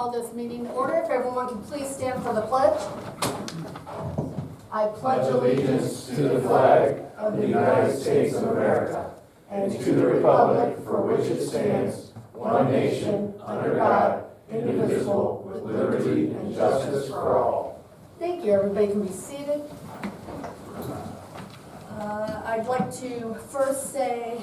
Call this meeting to order. If everyone can please stand for the pledge. I pledge allegiance to the flag of the United States of America and to the republic for which it stands, one nation, under God, indivisible, with liberty and justice for all. Thank you. Everybody can be seated. I'd like to first say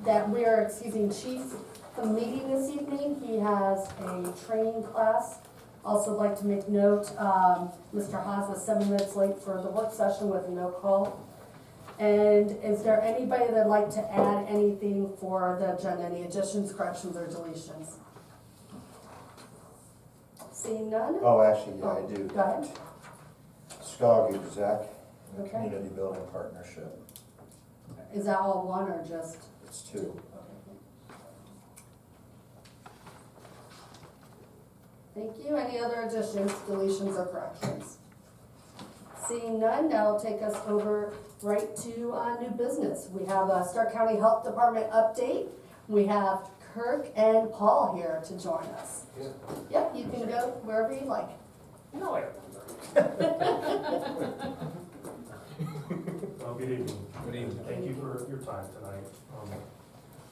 that we are excusing Chief from the meeting this evening. He has a training class. Also like to make note, Mr. Haas was 7 minutes late for the work session with a no call. And is there anybody that'd like to add anything for the agenda, any additions, corrections, or deletions? Seeing none? Oh, actually, yeah, I do. Go ahead. Skog Zach, Okay. Community Building Partnership. Is that all one or just? It's two. Thank you. Any other additions, deletions, or corrections? Seeing none, that'll take us over right to new business. We have a Stark County Health Department update. We have Kirk and Paul here to join us. Yeah. Yep, you can go wherever you like. No, I Well, good evening. Good evening. Thank you for your time tonight.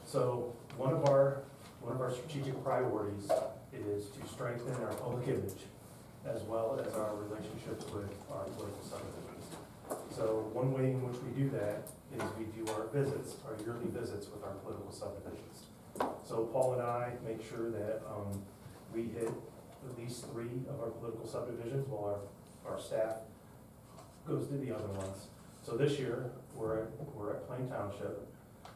So one of our strategic priorities is to strengthen our public image as well as our relationships with our political subdivisions. So one way in which we do that is we do our visits, our yearly visits with our political subdivisions. So Paul and I make sure that we hit at least 3 of our political subdivisions while our staff goes to the other ones. So this year, we're at Plain Township.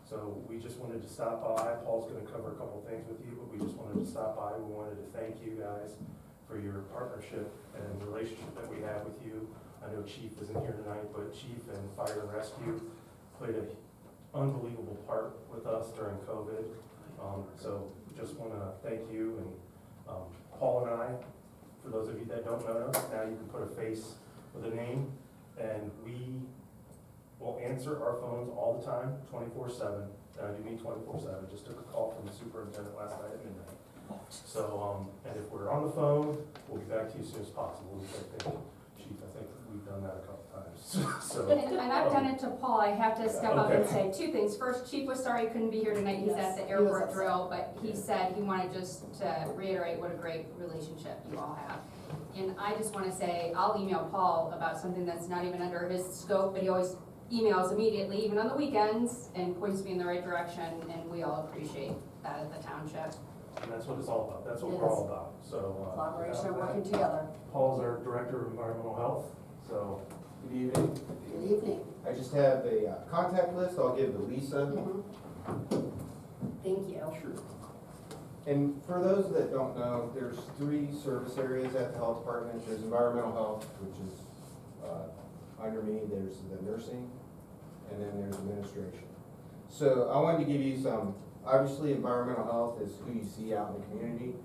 So we just wanted to stop by. Paul's gonna cover a couple things with you, but we just wanted to stop by. We wanted to thank you guys for your partnership and relationship that we have with you. I know Chief isn't here tonight, but Chief and Fire and Rescue played an unbelievable part with us during COVID. So just wanna thank you, and Paul and I, for those of you that don't know us, now you can put a face with a name, and we will answer our phones all the time, 24/7. And I do mean 24/7. Just took a call from the superintendent last night at midnight. So, and if we're on the phone, we'll be back to you as soon as possible. We think, Chief, I think we've done that a couple times. So, And I've done it to Paul. I have to step up and say 2 things. First, Chief was sorry he couldn't be here tonight. He's Yes, at the he was airport upset. drill, but he said he wanted just to reiterate what a great relationship you all have. And I just want to say, I'll email Paul about something that's not even under his scope, but he always emails immediately, even on the weekends, and points me in the right direction, and we all appreciate that at the township. and that's what it's all about. That's what It we're is. all about. So, Collaboration and working together. Paul's our Director of Environmental Health. So, Good evening. Good evening. I just have a contact list I'll give to Lisa. Thank you. Sure. And for those that don't know, there's 3 service areas at the health department. There's environmental health, which is under me. There's the nursing, and then there's administration. So I wanted to give you some, obviously environmental health is who you see out in the community.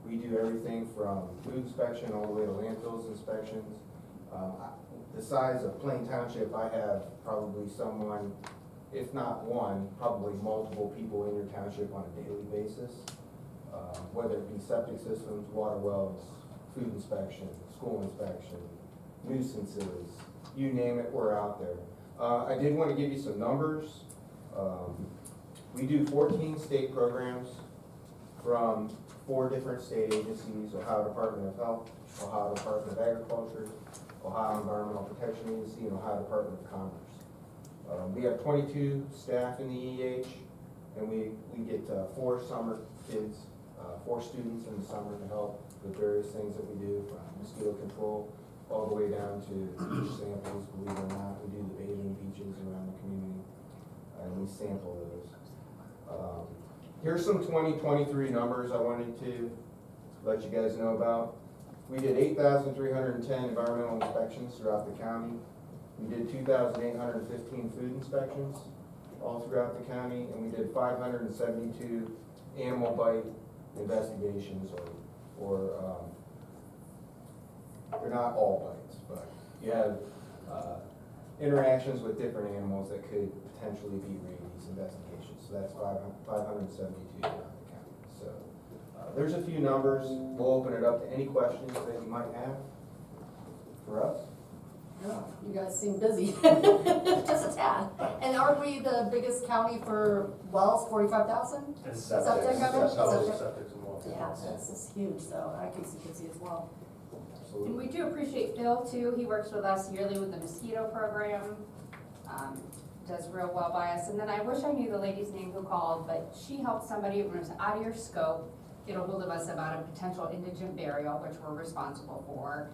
We do everything from food inspection all the way to landfills inspections. The size of Plain Township, I have probably someone, if not one, probably multiple people in your township on a daily basis. Whether it be septic systems, water wells, food inspection, school inspection, nuisances, you name it, we're out there. I did want to give you some numbers. We do 14 state programs from 4 different state agencies: Ohio Department of Health, Ohio Department of Agriculture, Ohio Environmental Protection Agency, and Ohio Department of Commerce. We have 22 staff in the EH, and we get 4 summer kids, 4 students in the summer to help with various things that we do, from mosquito control all the way down to beach samples. Believe it or not, we do the bathing beaches around the community, and we sample those. Here's some 2023 numbers I wanted to let you guys know about. We did 8,310 environmental inspections throughout the county. We did 2,815 food inspections all throughout the county, and we did 572 animal bite investigations, or they're not all bites, but you have interactions with different animals that could potentially be rabies investigations. So that's 572 throughout the county. So there's a few numbers. We'll open it up to any questions that you might have for us. Yeah, you guys seem busy, just a tad. And aren't we the biggest county for wells, 45,000? And Septic, septic, coverage? septic, Septic. septic and water. Yeah, this is huge, so I can see busy as well. Absolutely. And we do appreciate Phil too, he works with us yearly with the mosquito program, does real well by us. And then I wish I knew the lady's name who called, but she helped somebody when it was out of your scope get a hold of us about a potential indigent burial, which we're responsible for.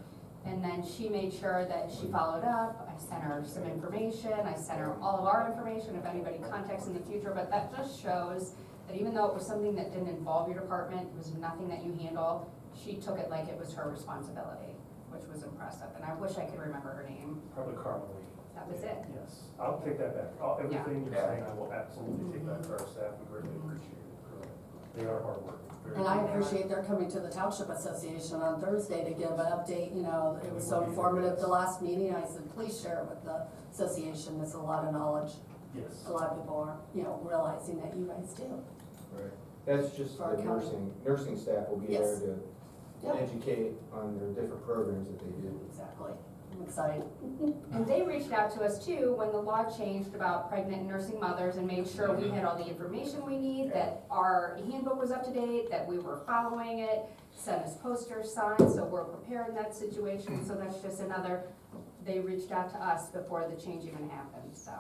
And then she made sure that she followed up, I sent her some information, I sent her all of our information if anybody contacts in the future, but that just shows that even though it was something that didn't involve your department, it was nothing that you handle, she took it like it was her responsibility, which was impressive, and I wish I could remember her name. Probably Carmelie. That was it. Yes, I'll take that back. Everything you're Yeah. saying, I will absolutely take back to our staff. We greatly appreciate it. They are hard work. And I appreciate their coming to the Township Association on Thursday to give an update, you know, it was so informative the last meeting, I said, please share it with the association, it's a lot of knowledge. Yes. A lot of people are, you know, realizing that you guys do. Right. That's just For our the county. nursing staff will be there Yes. to Yep. educate on their different programs that they do. Exactly, I'm excited. And they reached out to us too when the law changed about pregnant and nursing mothers and made sure we had all the information we need, that our handbook was up to date, that we were following it, sent us posters signed, so we're prepared in that situation, so that's just another, they reached out to us before the change even happened, so.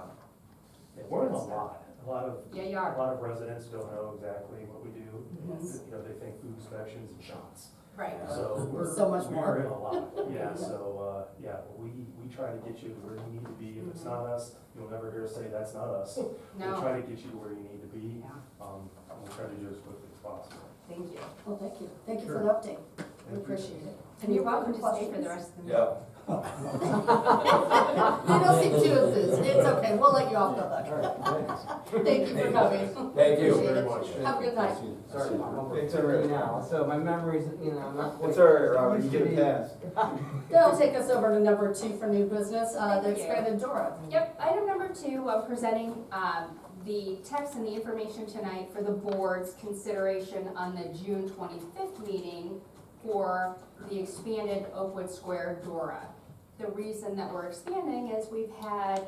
Yeah, we're in a lot of, Yeah, you a are, lot of residents don't know exactly what we do. Yes. You know, they think food inspections and shots. right. So we're. So much we more. are in a lot, yeah, so, yeah, we try to get you where you need to be. If it's not us, you'll never hear us say, that's not us. We'll No, try to get you where you need to be, yeah, and we'll try to do it as quickly as possible. thank you. Well, thank you, thank you for the update, we appreciate it. And you're welcome to stay Questions? for the rest of the meeting. You don't seem too enthused, it's okay, we'll let you off the hook. Thank you for coming. Thank you Appreciate very it. much. Have a good night. Sorry, It's all right. now, so my memory's, you know, not quite. It's all right, Robert, you get a pass. That'll take us over to number 2 for new business, the Thank you. expanded DORA. Yep, item number 2, I'm presenting the text and the information tonight for the board's consideration on the June 25th meeting for the expanded Oakwood Square DORA. The reason that we're expanding is we've had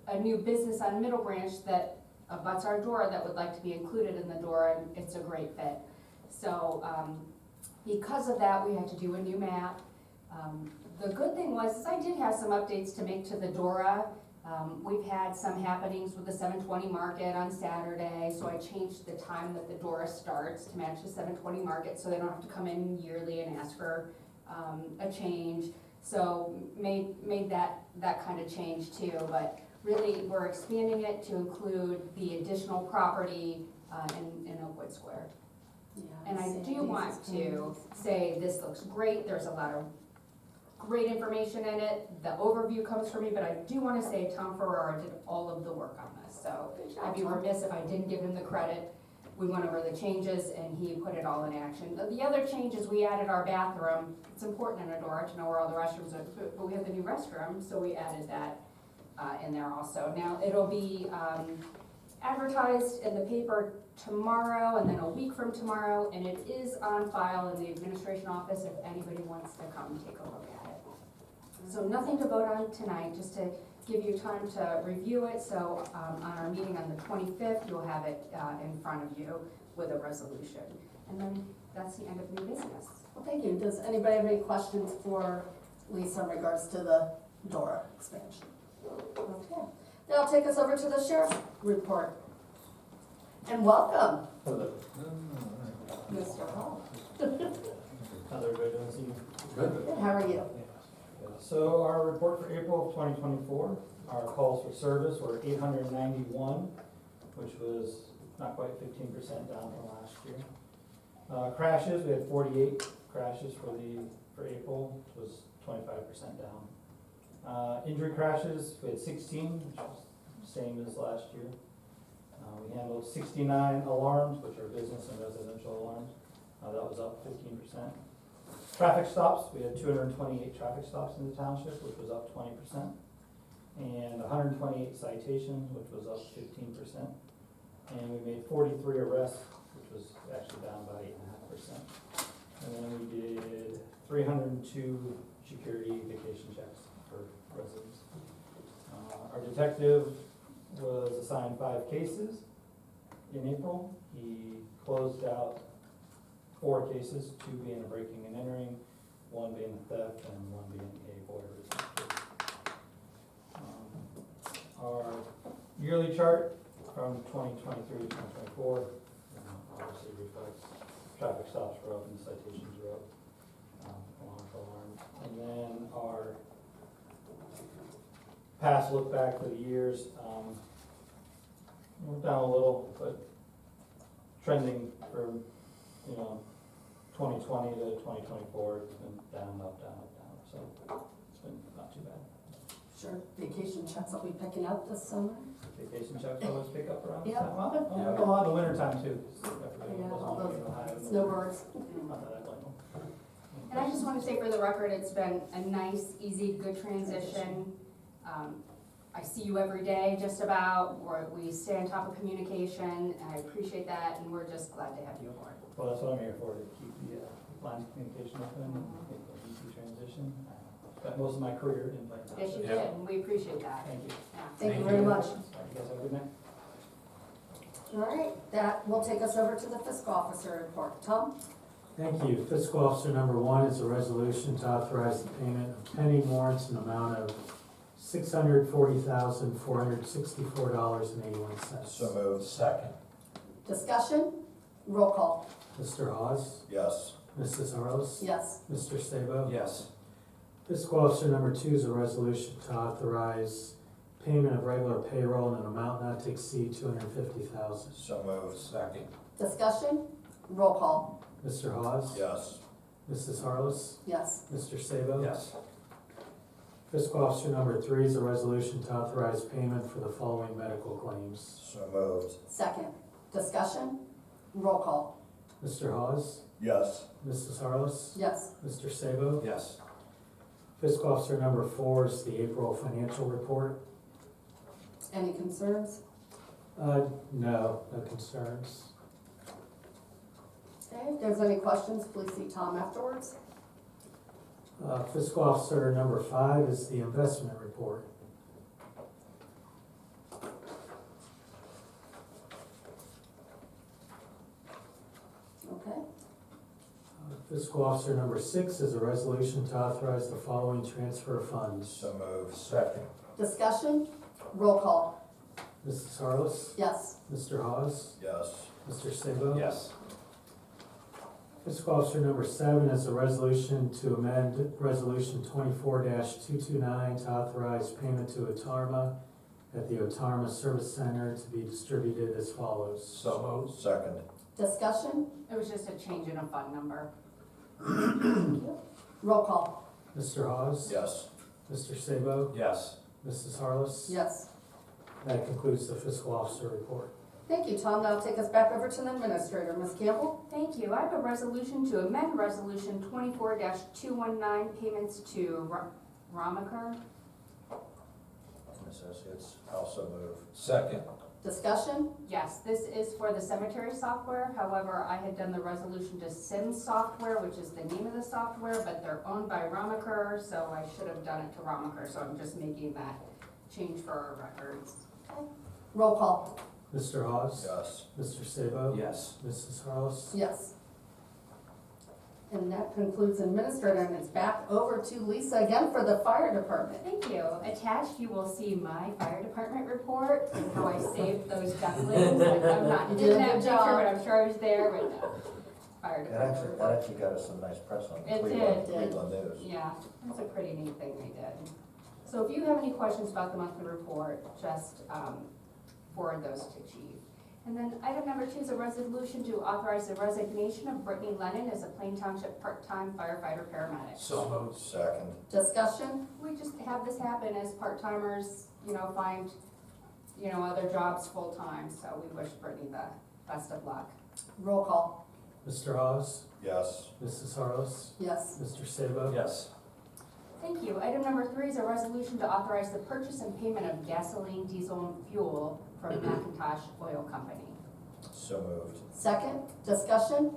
a new business on Middle Branch that abuts our DORA that would like to be included in the DORA, and it's a great fit. So because of that, we had to do a new map. The good thing was, is I did have some updates to make to the DORA. We've had some happenings with the 720 market on Saturday, so I changed the time that the DORA starts to match the 720 market, so they don't have to come in yearly and ask for a change. So made that kind of change too, but really we're expanding it to include the additional property in Oakwood Square. Yeah, And I see do these want to things. say, this looks great, there's a lot of great information in it, the overview comes from me, but I do wanna say Tom Ferrara did all of the work on this, so Good job, I'd be Tom. remiss if I didn't give him the credit. We went over the changes and he put it all in action. The other changes, we added our bathroom, it's important in a DORA to know where all the restrooms are, but we have the new restroom, so we added that in there also. Now, it'll be advertised in the paper tomorrow and then a week from tomorrow, and it is on file in the administration office if anybody wants to come and take a look at it. So nothing to vote on tonight, just to give you time to review it, so on our meeting on the 25th, you'll have it in front of you with a resolution. And then that's the end of new business. Well, thank you. Does anybody have any questions for Lisa in regards to the DORA expansion? Okay, that'll take us over to the sheriff's report. And welcome, Hello. Mr. Hall. How's everybody doing this evening? Good, how are you? So our report for April of 2024, our calls for service were 891, which was not quite 15% down from last year. Crashes, we had 48 crashes for April, which was 25% down. Injury crashes, we had 16, which was the same as last year. We handled 69 alarms, which are business and residential alarms. That was up 15%. Traffic stops, we had 228 traffic stops in the township, which was up 20%. And 128 citations, which was up 15%. And we made 43 arrests, which was actually down about 8.5%. And then we did 302 security vacation checks for residents. Our detective was assigned 5 cases in April. He closed out 4 cases, 2 being a breaking and entering, 1 being a theft, and 1 being a voyeurism case. Our yearly chart from 2023 to 2024 obviously reflects traffic stops were up and citations were up, along with alarms. And then our past look back for the years, we're down a little, but trending from, 2020 to 2024, it's been down, up, so it's been not too bad. Sure, vacation checks will be picking up this summer. Vacation checks always pick up around this Yeah. time. Well, a lot in the winter time too. 'Cause everybody Yeah, doesn't all want to those be in Ohio. snowbirds. Not that I blame them. And I just want to say for the record, it's been a nice, easy, good transition. I see you every day, just about, we stay on top of communication, and I appreciate that, and we're just glad to have you aboard. Well, that's what I'm here for, to keep the lines of communication open, and make the easy transition. I spent most of my career in Plain Yes, you Township. did, and we appreciate that. Thank you. Yeah. Thank you very much. All right, you guys have a good night. All right, that will take us over to the fiscal officer report. Tom? Thank you. Fiscal Officer number 1 is a resolution to authorize the payment of pending warrants in the amount of $640,464.81. So moved. Second. Discussion? Roll call. Mr. Hawes? Yes. Mrs. Harless? Yes. Mr. Sabo? Yes. Fiscal Officer number 2 is a resolution to authorize payment of regular payroll in an amount not to exceed $250,000. So moved. Second. Discussion? Roll call. Mr. Hawes? Yes. Mrs. Harless? Yes. Mr. Sabo? Yes. Fiscal Officer number 3 is a resolution to authorize payment for the following medical claims. So moved. Second. Discussion? Roll call. Mr. Hawes? Yes. Mrs. Harless? Yes. Mr. Sabo? Yes. Fiscal Officer number 4 is the April financial report. Any concerns? No concerns. Okay, if there's any questions, please see Tom afterwards. Fiscal Officer number 5 is the investment report. Okay, Fiscal Officer number 6 is a resolution to authorize the following transfer of funds. So moved. Second. discussion? Roll call. Mrs. Harless? Yes. Mr. Hawes? Yes. Mr. Sabo? Yes. Fiscal Officer number 7 is a resolution to amend Resolution 24-229 to authorize payment to Otarma at the Otarma Service Center to be distributed as follows. So moved. Second. Discussion? It was just a change in a fund number. Roll call. Mr. Hawes? Yes. Mr. Sabo? Yes. Mrs. Harless? Yes. That concludes the Fiscal Officer report. Thank you, Tom. That'll take us back over to the administrator. Ms. Campbell? Thank you. I have a resolution to amend Resolution 24-219, payments to Ramaker. Associates, also moved. Second. Discussion? Yes, this is for the cemetery software. However, I had done the resolution to Sims Software, which is the name of the software, but they're owned by Ramaker, so I should have done it to Ramaker. So I'm just making that change for our records. Roll call. Mr. Hawes? Yes. Mr. Sabo? Yes. Mrs. Harless? Yes. And that concludes administrator, and it's back over to Lisa again for the fire department. Thank you. Attached, you will see my fire department report and how I saved those ducklings. Like, I'm not You in did a that good picture, job. but I'm sure I was there, but no. Fire department That report. actually got us some nice press on It Cleveland, did. Cleveland News. Yeah, that's a pretty neat thing they did. So if you have any questions about the monthly report, just forward those to Chief. And then item number 2 is a resolution to authorize the resignation of Brittany Lennon as a Plain Township part-time firefighter paramedic. So moved. Second. Discussion? We just have this happen as part-timers, find, other jobs full-time, so we wish Brittany the best of luck. Roll call. Mr. Hawes? Yes. Mrs. Harless? Yes. Mr. Sabo? Yes. Thank you. Item number 3 is a resolution to authorize the purchase and payment of gasoline, diesel, and fuel from McIntosh Oil Company. So moved. Second, discussion,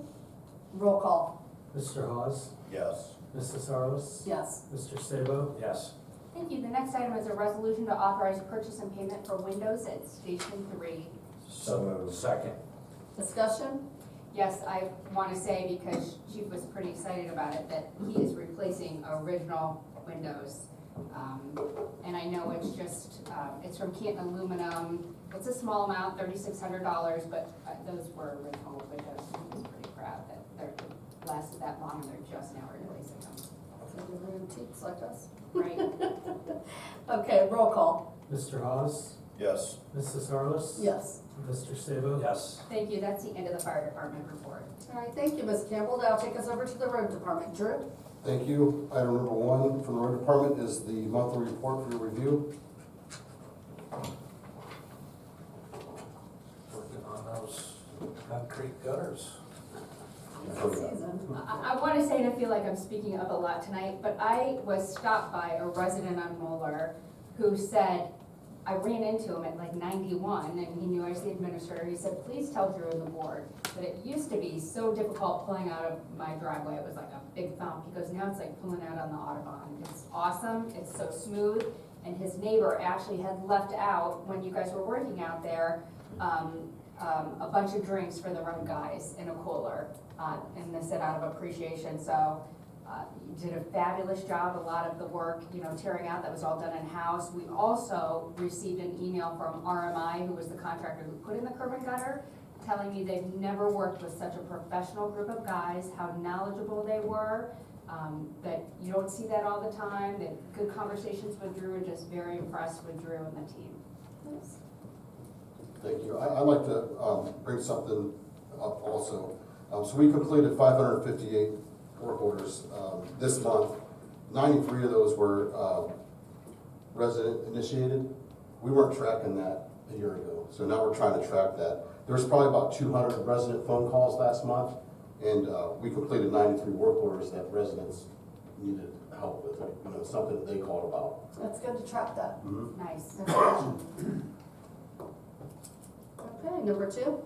roll call. Mr. Hawes? Yes. Mrs. Harless? Yes. Mr. Sabo? Yes. Thank you. The next item is a resolution to authorize purchase and payment for windows at Station 3. So moved. Second. Discussion, Yes, I want to say, because Chief was pretty excited about it, that he is replacing original windows. And I know it's just, it's from Canton Aluminum. It's a small amount, $3,600, but those were original windows. He was pretty proud that they're lasted that long and they're just now replacing them, so you're antiques like us. right? Okay, roll call. Mr. Hawes? Yes. Mrs. Harless? Yes. Mr. Sabo? Yes. Thank you. That's the end of the fire department report. All right, thank you, Ms. Campbell. That'll take us over to the road department. Drew? Thank you. Item number 1 from the road department is the monthly report for your review. Working on those concrete gutters. Season. I want to say, and I feel like I'm speaking up a lot tonight, but I was stopped by a resident on Moeller who said, I ran into him at like 91, and he knew I was the administrator. He said, please tell Drew and the board that it used to be so difficult pulling out of my driveway. It was like a big thump. He goes, now it's like pulling out on the Audubon. It's awesome, it's so smooth. And his neighbor actually had left out, when you guys were working out there, a bunch of drinks for the road guys in a cooler. And they said out of appreciation. So you did a fabulous job. A lot of the work, tearing out, that was all done in-house. We also received an email from RMI, who was the contractor who put in the curb and gutter, telling me they've never worked with such a professional group of guys, how knowledgeable they were, that you don't see that all the time. They had good conversations with Drew, and just very impressed with Drew and the team. Yes. Thank you. I'd like to bring something up also. So we completed 558 work orders this month. 93 of those were resident initiated. We weren't tracking that a year ago, so now we're trying to track that. There was probably about 200 resident phone calls last month, and we completed 93 work orders that residents needed help with, something that they called about. That's good to track that. Nice. Okay, number 2.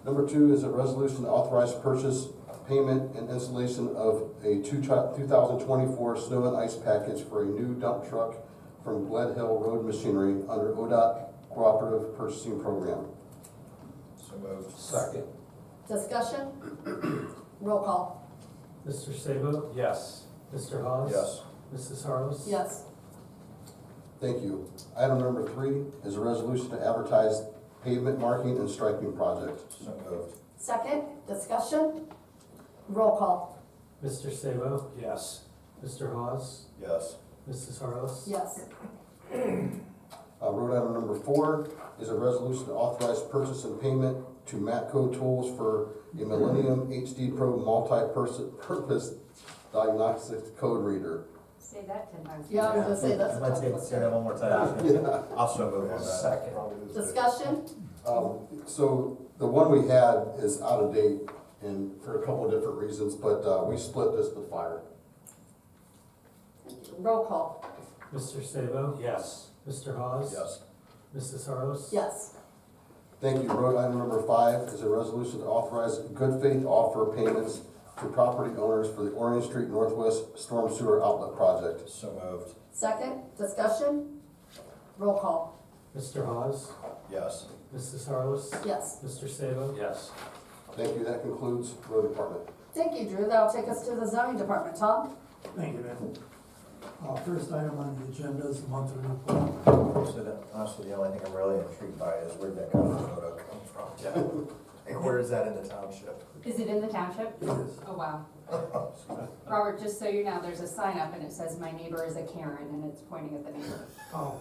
Number 2 is a resolution to authorize purchase, payment, and installation of a 2024 snow and ice package for a new dump truck from Gled Hill Road Machinery under ODOT Cooperative Purchasing Program. So moved. Second. Discussion, roll call. Mr. Sabo? Yes. Mr. Hawes? Yes. Mrs. Harless? Yes. Thank you. Item number 3 is a resolution to advertise pavement marking and striping project. So moved. Second, discussion, roll call. Mr. Sabo? Yes. Mr. Hawes? Yes. Mrs. Harless? Yes. Road item number 4 is a resolution to authorize purchase and payment to Matco Tools for a Millennium HD Pro multi-purpose diagnostic code reader. Say that 10 times. Yeah, I was gonna say that's a tough one. Say that one more time. Yeah. Also move on that. Second. Discussion, So the one we had is out of date and for a couple of different reasons, but we split this with fire. roll call. Mr. Sabo? Yes. Mr. Hawes? Yes. Mrs. Harless? Yes. Thank you. Road item number 5 is a resolution to authorize good faith offer payments to property owners for the Orion Street Northwest Storm Sewer Outlet Project. So moved. Second, discussion, roll call. Mr. Hawes? Yes. Mrs. Harless? Yes. Mr. Sabo? Yes. Thank you. That concludes road department. Thank you, Drew. That'll take us to the zoning department. Tom? Thank you, Ben. First item on the agenda is the monthly report. So that, honestly, the only thing I'm really intrigued by is where'd that kind of photo come from? Yeah. And where is that in the township? Is it in the township? It is. Oh, wow. Robert, just so you know, there's a sign up and it says, my neighbor is a Karen, and it's pointing at the neighbor. Oh,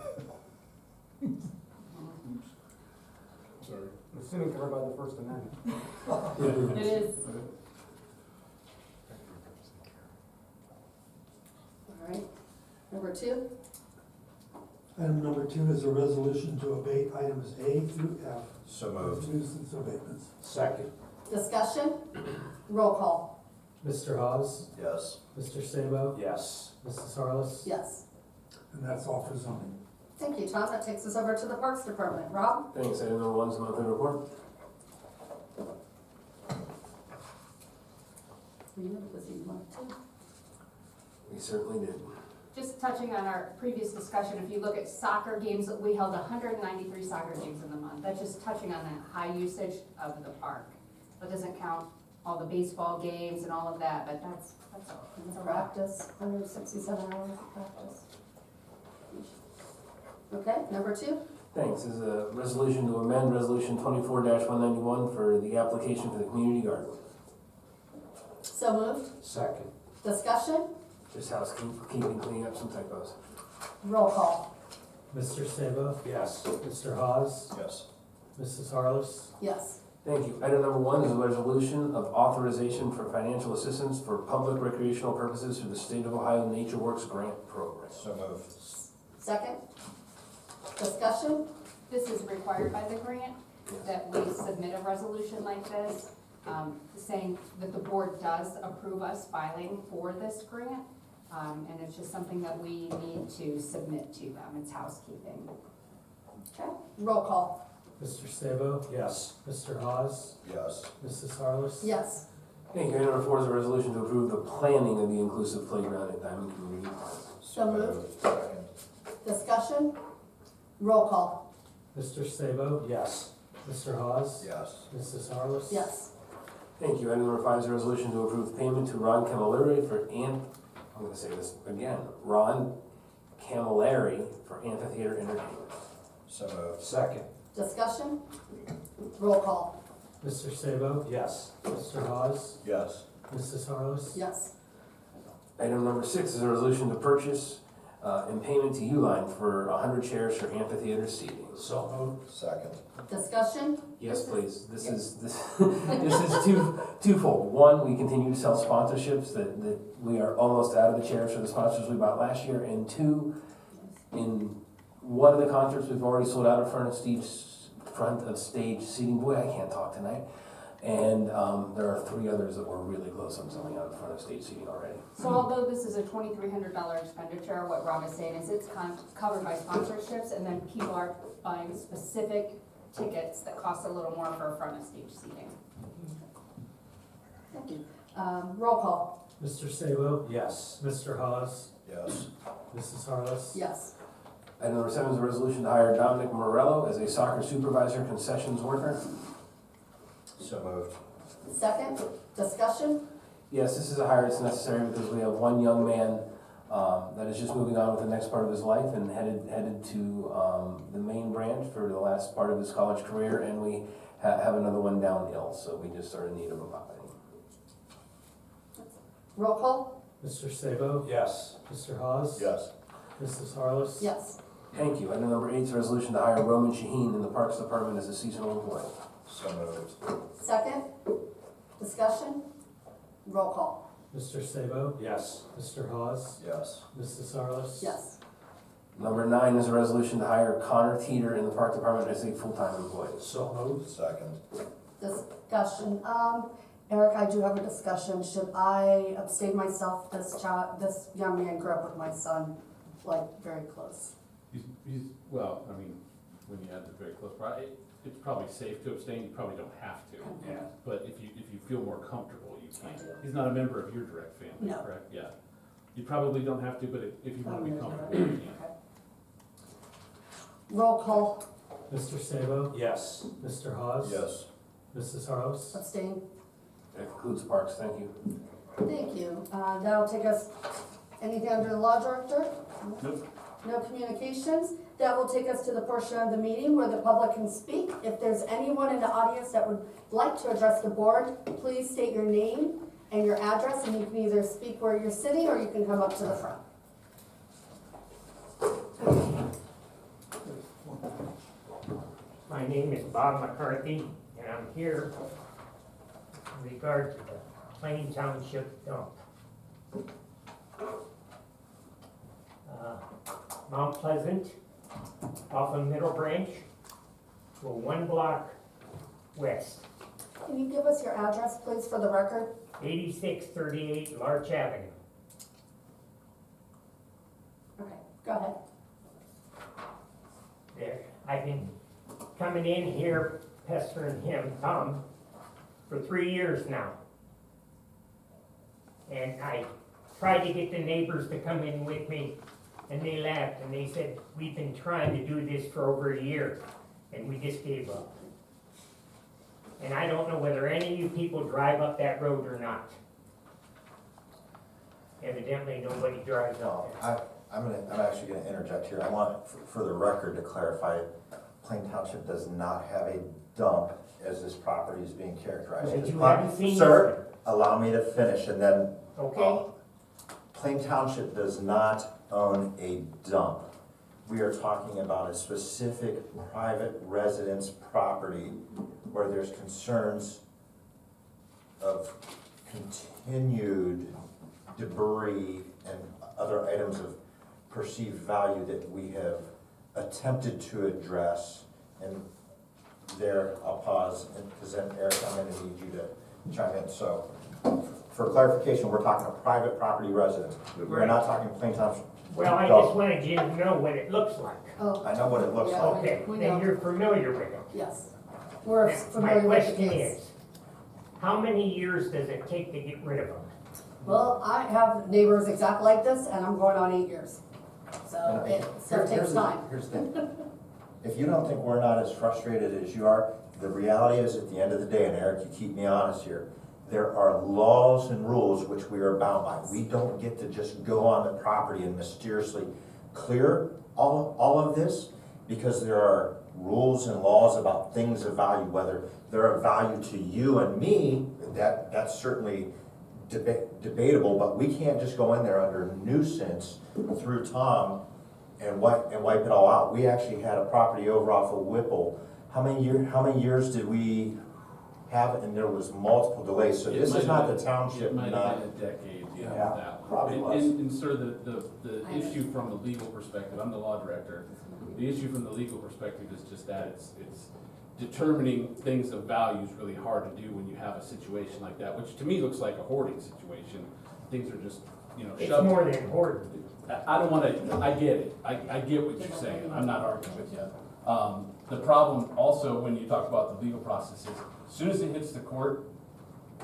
Sorry. Assuming covered by the First Amendment. It is. All right. Number 2, item number 2 is a resolution to abate items A through F. So as nuisance abatements. Second. discussion, roll call. Mr. Hawes? Yes. Mr. Sabo? Yes. Mrs. Harless? Yes. And that's all for zoning. Thank you, Tom. That takes us over to the Parks Department. Rob? Thanks. Item number 1 is the monthly report. for you because you want to. We certainly did. Just touching on our previous discussion, if you look at soccer games, we held 193 soccer games in the month. That's just touching on that high usage of the park. That doesn't count all the baseball games and all of that, but that's a lot. Practice, 167 hours of practice. Okay, number 2? Thanks. This is a resolution to amend Resolution 24-191 for the application for the community garden. So moved. Second. Discussion? Just housekeeping, cleaning up some typos. Roll call. Mr. Sabo? Yes. Mr. Hawes? Yes. Mrs. Harless? Yes. Thank you. Item number 1 is a resolution of authorization for financial assistance for public recreational purposes through the State of Ohio Nature Works Grant Program. So moved. Second? Discussion? This is required by the grant, that we submit a resolution like this, saying that the board does approve us filing for this grant. And it's just something that we need to submit to them. It's housekeeping. Okay, roll call. Mr. Sabo? Yes. Mr. Hawes? Yes. Mrs. Harless? Yes. Thank you. Item number 4 is a resolution to approve the planning of the inclusive playground at Diamond Community Park. So moved. Second. Discussion? Roll call. Mr. Sabo? Yes. Mr. Hawes? Yes. Mrs. Harless? Yes. Thank you. Item number 5 is a resolution to approve payment to Ron Camilleri for I'm going to say this again, Ron Camilleri for amphitheater entertainment. So moved. Second. Discussion? Roll call. Mr. Sabo? Yes. Mr. Hawes? Yes. Mrs. Harless? Yes. Item number 6 is a resolution to purchase and payment to Uline for 100 chairs for amphitheater seating. So moved. Second. Discussion? Yes, please. This is twofold. One, we continue to sell sponsorships that we are almost out of the chairs for the sponsors we bought last year. And 2, in one of the concerts, we've already sold out of front of stage seating. Boy, I can't talk tonight. And there are 3 others that we're really close on selling out of front of stage seating already. So although this is a $2,300 expenditure, what Rob is saying is it's covered by sponsorships, and then people are buying specific tickets that cost a little more for front of stage seating. Thank you. Roll call. Mr. Sabo? Yes. Mr. Hawes? Yes. Mrs. Harless? Yes. Item number 7 is a resolution to hire Dominic Morello as a soccer supervisor concessions worker. So moved. Second? Discussion? Yes, this is a hire that's necessary because we have one young man that is just moving on with the next part of his life and headed to the main branch for the last part of his college career, and we have another one downhill, so we just are in need of a body. Roll call? Mr. Sabo? Yes. Mr. Hawes? Yes. Mrs. Harless? Yes. Thank you. Item number 8 is a resolution to hire Roman Shaheen in the Parks Department as a seasonal employee. So moved. Second? Discussion? Roll call. Mr. Sabo? Yes. Mr. Hawes? Yes. Mrs. Harless? Yes. Number 9 is a resolution to hire Connor Teeter in the Park Department as a full-time employee. So moved. Second. Discussion. Eric, I do have a discussion. Should I abstain myself? This young man grew up with my son, like, very close. Well, I mean, when you add the very close, it's probably safe to abstain, you probably don't have to. Yeah. But if you feel more comfortable, you can. He's not a member of your direct family, No. correct? Yeah. You probably don't have to, but if you want to be comfortable, you can. Okay. Roll call. Mr. Sabo? Yes. Mr. Hawes? Yes. Mrs. Harless? Abstain. That concludes Parks. Thank you. Thank you. That'll take us, anything under the law director? Nope. No communications. That will take us to the portion of the meeting where the public can speak. If there's anyone in the audience that would like to address the board, please state your name and your address, and you can either speak where you're sitting or you can come up to the front. My name is Bob McCarthy, and I'm here in regard to the Plain Township dump. Mount Pleasant, off of Middle Branch, go 1 block west, Can you give us your address, please, for the record? 8638 Larch Avenue. Okay, go ahead. There, I've been coming in here pestering him, Tom, for 3 years now. And I tried to get the neighbors to come in with me, and they laughed, and they said, we've been trying to do this for over a year, and we just gave up. And I don't know whether any of you people drive up that road or not. Evidently, nobody drives No, up there. I'm actually gonna interject here. I want, for the record, to clarify, Plain Township does not have a dump as this property is being characterized. But This you pro- haven't seen Sir, allow me to finish, and then Okay? Plain Township does not own a dump. We are talking about a specific private residence property where there's concerns of continued debris and other items of perceived value that we have attempted to address. And there, I'll pause, and because then Eric, I'm gonna need you to chime in. So, for clarification, we're talking a private property residence. We're not talking Plain Township. Well, I just wanted you to know what it looks like. Oh, I know what it looks Yeah. like. Okay, We then know. you're familiar with it. yes. We're My familiar with the question case. is, how many years does it take to get rid of them? Well, I have neighbors exactly like this, and I'm going on 8 years. So And it still here's takes the- time. Here's the thing. If you don't think we're not as frustrated as you are, the reality is, at the end of the day, and Eric, you keep me honest here, there are laws and rules which we are bound by. We don't get to just go on the property and mysteriously clear all of this, because there are rules and laws about things of value, whether they're of value to you and me, that's certainly debatable, but we can't just go in there under nuisance through Tom and wipe it all out. We actually had a property over off of Whipple. How many years did we have it? And there was multiple delays, so It this might is not have the township, It might not. have been a decade, Yeah, that one. probably was. And sort of the issue from the legal perspective, I'm the law director, the issue from the legal perspective is just that it's determining things of value is really hard to do when you have a situation like that, which to me looks like a hoarding situation. Things are just, It's shoved. more than hoarding. I don't wanna, I get it, I get what you're saying, I'm not arguing with you. The problem also, when you talk about the legal process is, as soon as it hits the court,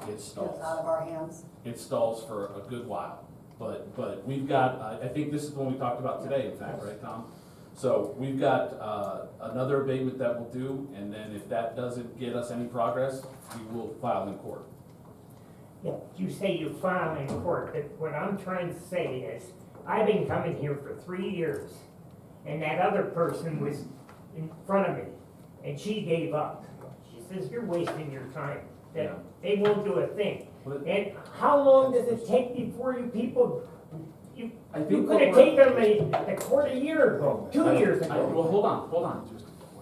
it stalls. It's out of our hands. It stalls for a good while. But we've got, I think this is the one we talked about today, in fact, right, Tom? So we've got another abatement that we'll do, and then if that doesn't get us any progress, we will file in court. Yeah, you say you file in court, but what I'm trying to say is, I've been coming here for 3 years, and that other person was in front of me, and she gave up. She says, you're wasting your time, Yeah. that they won't do a thing. But And how long does it take before you people, you I think could what have we're- taken them a court a year ago, 2 years ago. Well, hold on.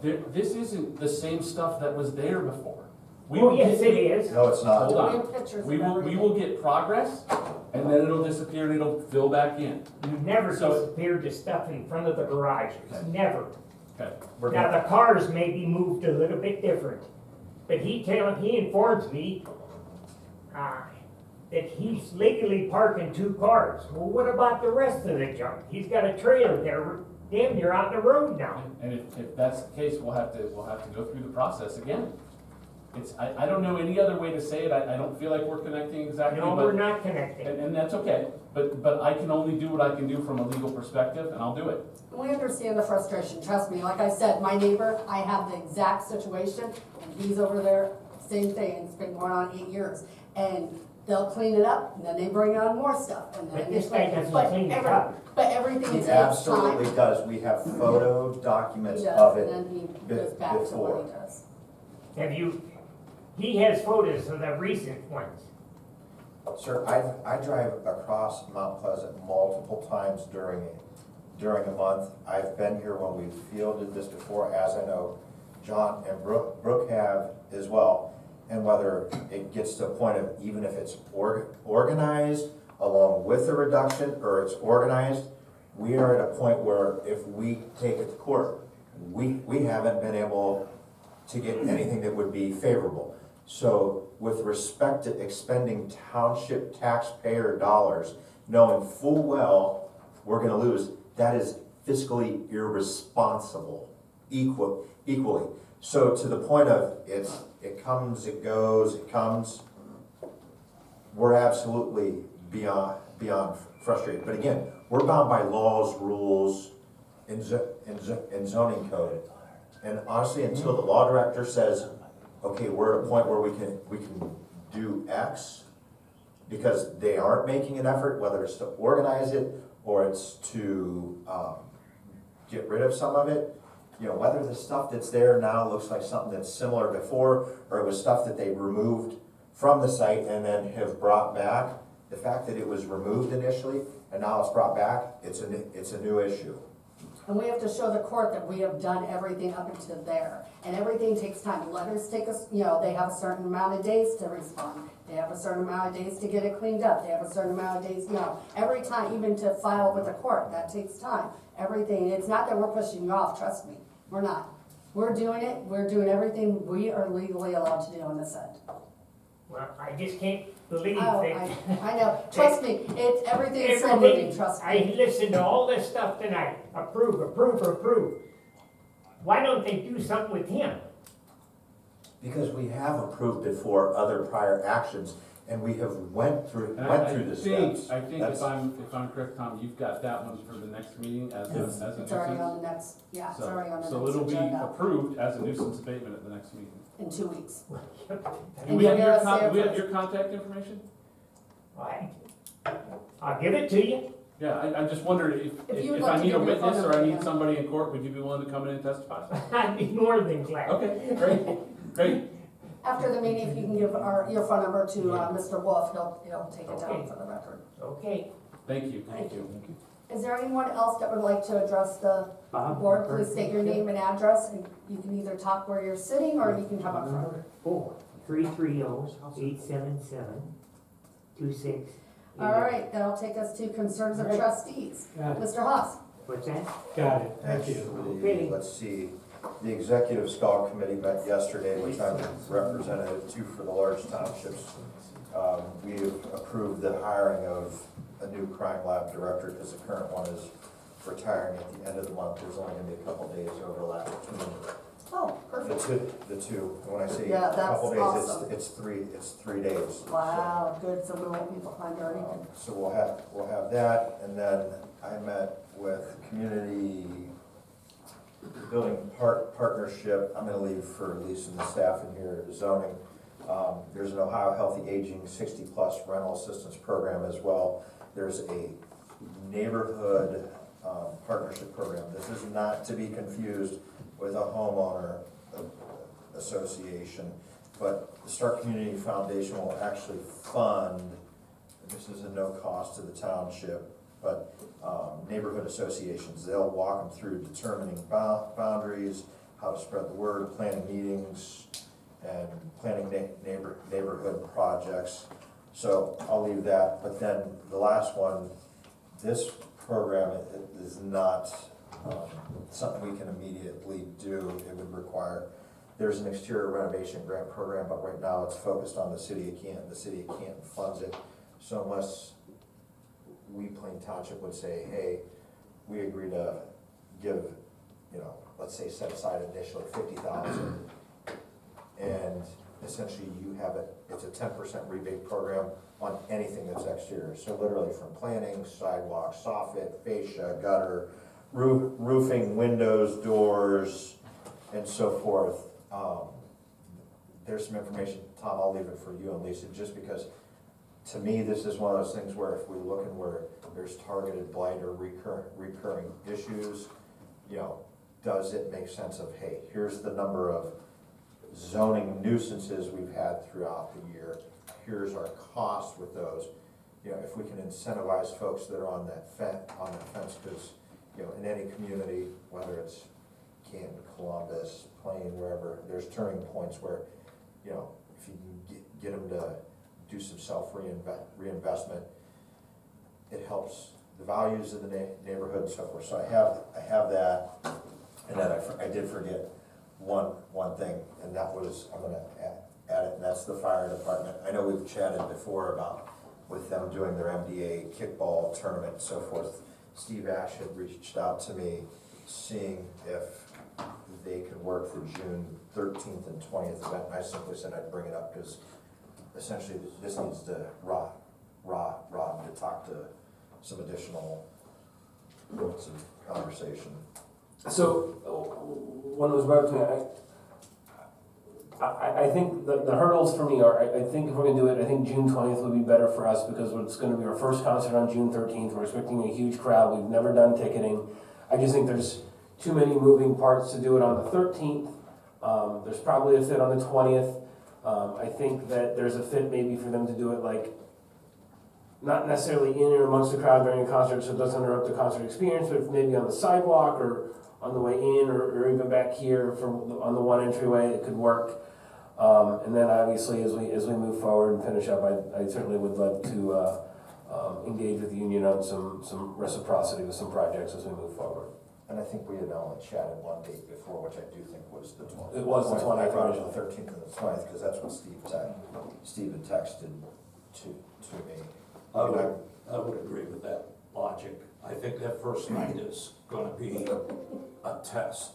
This isn't the same stuff that was there before. We Oh, will yes, get- it is. No, it's not. Hold We on. have pictures We of will everything. get progress, and then it'll disappear and it'll fill back in. You never So- disappeared the stuff in front of the garages, never. Okay. We're Now, gonna- the cars may be moved a little bit different, but he informs me, that he's legally parking 2 cars. Well, what about the rest of the junk? He's got a trailer there, damn near out in the road now. And if that's the case, we'll have to go through the process again. I don't know any other way to say it, I don't feel like we're connecting exactly, No, we're but, not connecting. and that's okay. But I can only do what I can do from a legal perspective, and I'll do it. We understand the frustration, trust me. Like I said, my neighbor, I have the exact situation, and he's over there, same thing, it's been going on 8 years. And they'll clean it up, and then they bring on more stuff, and then. But this guy doesn't clean it up. But everything He takes time. absolutely does. We have photo documents He of does, it. and then he goes back to before. what he does. He has photos of the recent ones. Sir, I drive across Mount Pleasant multiple times during a month. I've been here when we've fielded this before, as I know John and Brooke have as well. And whether it gets to a point of, even if it's organized along with a reduction, or it's organized, we are at a point where if we take it to court, we haven't been able to get anything that would be favorable. So with respect to expending township taxpayer dollars, knowing full well we're gonna lose, that is fiscally irresponsible, equally. So to the point of it comes, it goes, it comes, we're absolutely beyond frustrated. But again, we're bound by laws, rules, and zoning code. And honestly, until the law director says, okay, we're at a point where we can do X, because they aren't making an effort, whether it's to organize it or it's to get rid of some of it. You know, whether the stuff that's there now looks like something that's similar before, or it was stuff that they removed from the site and then have brought back. The fact that it was removed initially and now it's brought back, it's a new issue. And we have to show the court that we have done everything up until there. And everything takes time. Letters take us, you know, they have a certain amount of days to respond. They have a certain amount of days to get it cleaned up. They have a certain amount of days, you know, every time, even to file with the court, that takes time. Everything, it's not that we're pushing you off, trust me, we're not. We're doing it, we're doing everything we are legally allowed to do on this end. Well, I just can't believe Oh, that. I know, trust me, it's, everything's so moving, trust I me. listened to all this stuff tonight. Approve, approve, approve. Why don't they do something with him? Because we have approved it for other prior actions, and we have went through the steps. I think That's- if I'm correct, Tom, you've got that one for the next meeting as a It's nuisance. already on the next, yeah, it's already on the So next it'll be agenda approved as a nuisance abatement at the next meeting. in 2 weeks. Do And we you'll have hear your us say do we it have first. your contact information? I'll give it to you. Yeah, I just wondered If you would if like I to need a give your phone witness or number I need again. somebody in court, would you be willing to come in and testify? I'd be more than glad. Okay, great. After the meeting, if you can give your phone number to Mr. Wolf, he'll take it down Okay. for the record. Okay. Thank you. Thank you. Is there anyone else that would like to address the board? Please state your name and address, and you can either talk where you're sitting or you can come up front. 330-877-26. All right, that'll take us to concerns of trustees. Got it, Mr. Haas. What's that? got it, thank you. Actually, let's see, the executive SCAL committee met yesterday, which I'm representative to for the large townships. We've approved the hiring of a new crime lab director, because the current one is retiring at the end of the month. There's only gonna be a couple days overlap between Oh, perfect. the two. And when I say Yeah, a that's couple days, awesome. it's 3 days. Wow, good, so we won't be behind or anything. So we'll have that, and then I met with community building partnership. I'm gonna leave for Lisa and the staff in here, zoning. There's an Ohio Healthy Aging 60+ rental assistance program as well. There's a neighborhood partnership program. This is not to be confused with a homeowner association, but the Stark Community Foundation will actually fund, this is a no cost to the township, but neighborhood associations, they'll walk them through determining boundaries, how to spread the word, planning meetings, and planning neighborhood projects. So I'll leave that, but then the last one, this program is not something we can immediately do. It would require, there's an exterior renovation grant program, but right now it's focused on the city of Canton. The city of Canton funds it. So unless we, Plain Township, would say, hey, we agree to give, let's say set aside initially 50,000, and essentially you have it, it's a 10% rebate program on anything that's exterior. So literally from planning, sidewalks, soffit, fascia, gutter, roofing, windows, doors, and so forth. There's some information, Tom, I'll leave it for you and Lisa, just because to me, this is one of those things where if we look and where there's targeted blight or recurring issues, does it make sense of, hey, here's the number of zoning nuisances we've had throughout the year, here's our cost with those. If we can incentivize folks that are on that fence, because, in any community, whether it's Canton, Columbus, Plain, wherever, there's turning points where, if you can get them to do some self-reinvestment, it helps the values of the neighborhood and so forth. So I have that, and then I did forget one thing, and that was, I'm gonna add it, and that's the fire department. I know we've chatted before about with them doing their MDA kickball tournament and so forth. Steve Ash had reached out to me, seeing if they could work for June 13th and 20th event, and I simply said I'd bring it up, because essentially this needs to Rob to talk to some additional points of conversation. So, when it was brought up to me, I think the hurdles for me are, I think if we're gonna do it, I think June 20th would be better for us because it's gonna be our first concert on June 13th. We're expecting a huge crowd. We've never done ticketing. I just think there's too many moving parts to do it on the 13th. There's probably a fit on the 20th. I think that there's a fit maybe for them to do it like, not necessarily in or amongst the crowd during a concert so it doesn't interrupt the concert experience, but maybe on the sidewalk or on the way in or even back here on the one entryway, it could work. And then obviously as we move forward and finish up, I certainly would love to engage with the union on some reciprocity with some projects as we move forward. And I think we had only chatted one date before, which I do think was the 20th. It was the 20th I brought it originally. the 13th and the 20th, because that's what Steve had texted to me. I would agree with that logic. I think that first night is gonna be a test.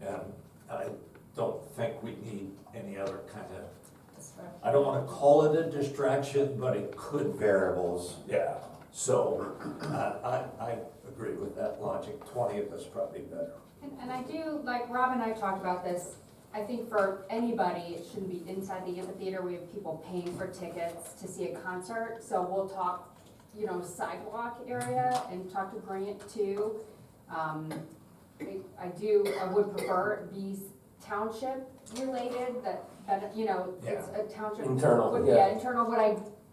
And I don't think we need any other kind of, I don't wanna call it a distraction, but it could, Variables. yeah. So, I agree with that logic. 20th is probably better. And I do, like Rob and I talked about this, I think for anybody, it shouldn't be inside the amphitheater. We have people paying for tickets to see a concert, so we'll talk, sidewalk area and talk to Grant too. I would prefer it be township related, that, it's a township. Internal, yeah. Yeah, internal,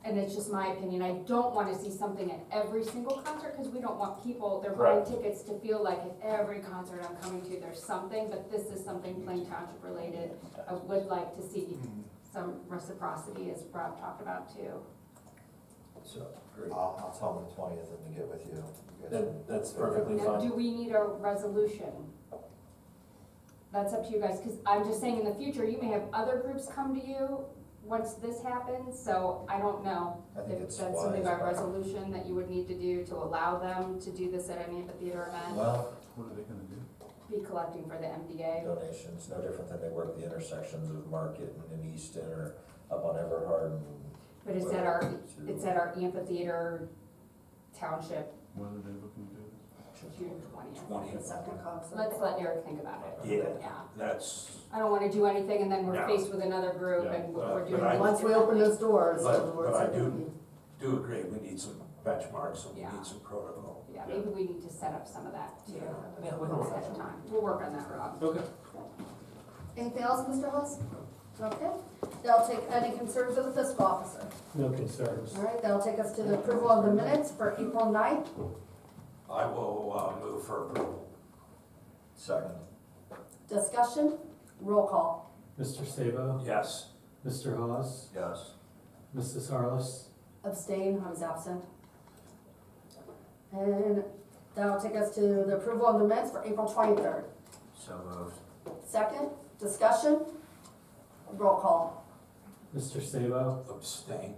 and it's just my opinion, I don't wanna see something at every single concert, cause we don't want people, they're buying Right. tickets to feel like at every concert I'm coming to, there's something, but this is something plain township related. I would like to see some reciprocity, as Rob talked about too. So, I'll tell them the 20th and to get with you. That's perfectly Now, fine. do we need a resolution? That's up to you guys, cause I'm just saying in the future, you may have other groups come to you once this happens, so I don't know I think if it's that's something by wise. resolution that you would need to do to allow them to do this at an amphitheater event, Well, What are they gonna do? be collecting for the MDA. donations, no different than they work the intersections of Market and Easton or up on Everhard. But it's at our amphitheater township, When are they looking to do June 20th. 20th. Let's let Eric think about it. Yeah, that's, I don't wanna do anything and then we're No. faced with another group Yeah. and But we're doing. I- Once we open those doors. but I do agree, we need some benchmarks and we Yeah. need some protocol. Yeah, maybe we need to set up some of that too. Yeah, we can work on Ahead of time. We'll work on that, Rob. this? Okay. Anything else, Mr. Huss? Okay, that'll take any concerns of the fiscal officer. No concerns. All right, that'll take us to the approval of the minutes for April 9th. I will move for approval. Second. Discussion, roll call. Mr. Sabo, Yes. Mr. Hawes, Yes. Mrs. Harless, Abstain, I was absent. And that'll take us to the approval of the minutes for April 23rd. So moved. Second, discussion, roll call. Mr. Sabo, Abstain.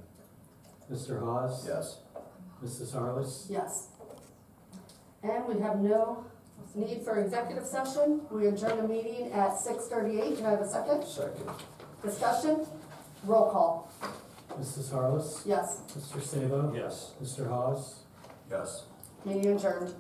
Mr. Hawes, Yes. Mrs. Harless, Yes. And we have no need for executive session. We adjourn the meeting at 6:38. Can I have a second? Second. Discussion, roll call. Mrs. Harless, Yes, Mr. Sabo, Yes. Mr. Hawes. Yes. meeting adjourned.